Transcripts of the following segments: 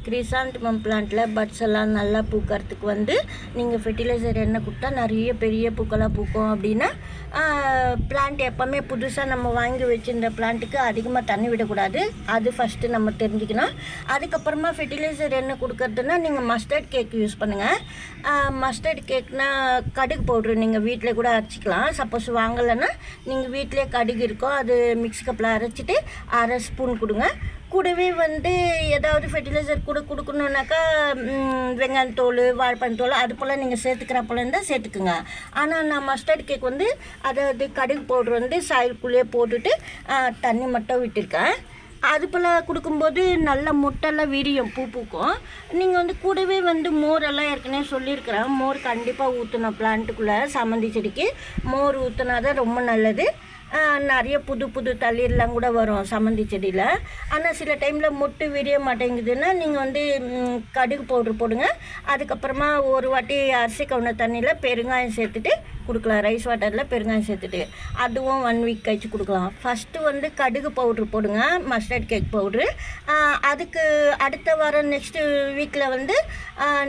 கிரிசாந்திமம் பிளான்ட்டில் puts எல்லாம் நல்லா பூக்கிறதுக்கு வந்து நீங்கள் ஃபெர்டிலைசர் என்ன கொடுத்தா நிறைய பெரிய பூக்களாக பூக்கும் அப்படின்னா பிளான்ட் எப்போவுமே புதுசாக நம்ம வாங்கி வச்சுருந்த பிளான்ட்டுக்கு அதிகமாக தண்ணி விடக்கூடாது. அது ஃபஸ்ட்டு நம்ம தெரிஞ்சுக்கணும். அதுக்கப்புறமா ஃபெர்டிலைசர் என்ன கொடுக்கறதுன்னா நீங்கள் மஸ்டர்ட் கேக் யூஸ் பண்ணுங்கள். மஸ்டர்ட் கேக்னால் கடுகு பவுட்ரு நீங்கள் வீட்டில் கூட அரைச்சிக்கலாம். சப்போஸ் வாங்கலைன்னா நீங்கள் வீட்டிலே கடுகு இருக்கோ அது மிக்ஸ் கப்பில் அரைச்சிட்டு 1/2 ஸ்பூன் கொடுங்க. கூடவே வந்து ஏதாவது ஃபெர்டிலைசர் கூட கொடுக்கணுன்னாக்கா வெங்காயத்தோல் வாழைப்பழத்தோல் அது போல் நீங்கள் சேர்த்துக்கிற போல் இருந்தால் சேர்த்துக்குங்க. ஆனால் நான் மஸ்டர்ட் கேக் வந்து அதாவது கடுகு பவுட்ரு வந்து சாயிலுக்குள்ளேயே போட்டுட்டு தண்ணி மட்டும் விட்டுருக்கேன். அது போல் கொடுக்கும்போது நல்ல முட்டெல்லாம் விரியும், பூக்கும். நீங்கள் வந்து கூடவே வந்து மோரெல்லாம் ஏற்கனவே சொல்லியிருக்கிறேன். மோர் கண்டிப்பாக ஊற்றணும். பிளான்ட்டுக்குள்ளே சாமந்தி செடிக்கு மோர் ஊற்றினா தான் ரொம்ப நல்லது. நிறைய புது புது தளிர்லாம் கூட வரும் சாமந்தி செடியில். ஆனால் சில டைமில் மொட்டு விரிய மாட்டேங்குதுன்னா நீங்கள் வந்து கடுகு பவுட்ரு போடுங்க. அதுக்கப்புறமா ஒரு வாட்டி அரிசி கவுன தண்ணியில் பெருங்காயம் சேர்த்துட்டு கொடுக்கலாம். ரைஸ் வாட்டரில் பெருங்காயம் சேர்த்துட்டு அதுவும் 1 வீக் கழிச்சு கொடுக்கலாம். ஃபஸ்ட்டு வந்து கடுகு பவுட்ரு போடுங்க, மஸ்டர்ட் கேக் பவுட்ரு. அதுக்கு அடுத்த வாரம் நெக்ஸ்ட்டு வீக்கில் வந்து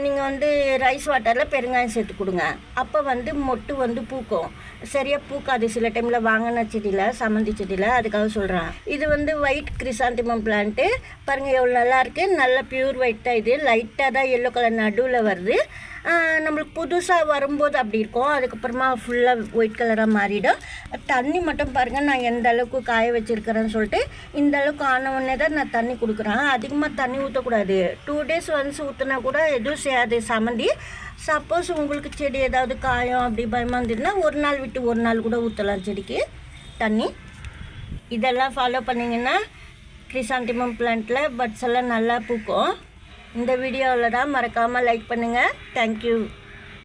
நீங்கள் வந்து ரைஸ் வாட்டரில் பெருங்காயம் சேர்த்து கொடுங்க. அப்போ வந்து மொட்டு வந்து பூக்கும். சரியாக பூக்காது சில டைமில் வாங்கின செடியில், சாமந்தி செடியில். அதுக்காக சொல்கிறேன். இது வந்து ஒயிட் கிரிசாந்திமம் பிளான்ட்டு பாருங்கள் எவ்வளோ நல்லாயிருக்கு. நல்ல பியூர் ஒயிட் தான். இது லைட்டாக தான் எல்லோ கலர் நடுவில் வருது. நம்மளுக்கு புதுசாக வரும்போது அப்படி இருக்கும். அதுக்கப்புறமா ஃபுல்லாக ஒயிட் கலராக மாறிடும். தண்ணி மட்டும் பாருங்கள் நான் எந்த அளவுக்கு காய வச்சுருக்கிறேன்னு சொல்லிட்டு இந்த அளவுக்கு ஆனவுடனே தான் நான் தண்ணி கொடுக்குறேன். அதிகமாக தண்ணி ஊற்றக்கூடாது. 2 days ஒன்ஸ் ஊற்றினா கூட எதுவும் செய்யாது சாமந்தி. சப்போஸ் உங்களுக்கு செடி ஏதாவது காயம் அப்படி பயமாக இருந்ததுன்னா 1 நாள் விட்டு 1 நாள் கூட ஊற்றலாம் செடிக்கு தண்ணி. இதெல்லாம் ஃபாலோ பண்ணிங்கன்னா கிரிசாந்திமம் பிளான்ட்டில் பட்ஸ் எல்லாம் நல்லா பூக்கும். இந்த வீடியோவில் தான் மறக்காமல் லைக் பண்ணுங்கள். தேங்க்யூ.